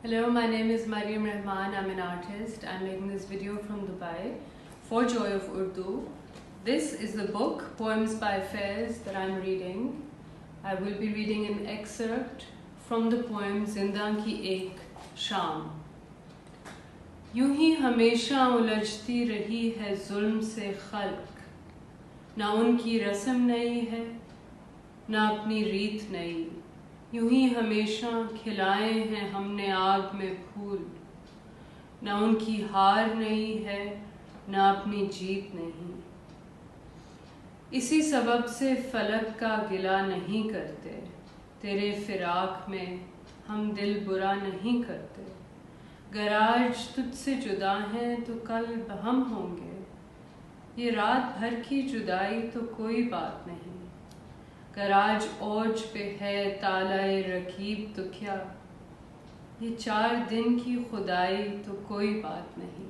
Hello, my name is Mariam Rahman. I'm an artist. I'm making this video from Dubai for Joy of Urdu. This is the book, Poems by Faiz, that I'm reading. I will be reading an excerpt from the poem Zindan Ki Ek Sham. यूं ही हमेशा उलझती रही है जुल्म से खल्क, ना उनकी रस्म नई है ना अपनी रीत नई। यूं ही हमेशा खिलाए हैं हमने आग में फूल, ना उनकी हार नहीं है ना अपनी जीत नहीं। इसी सबब से फलक का गिला नहीं करते, तेरे फिराक में हम दिल बुरा नहीं करते। गर आज तुझसे जुदा हैं तो कल हम होंगे, ये रात भर की जुदाई तो कोई बात नहीं। गर आज औज पे है तालाए रकीब तो क्या, ये 4 दिन की खुदाई तो कोई बात नहीं।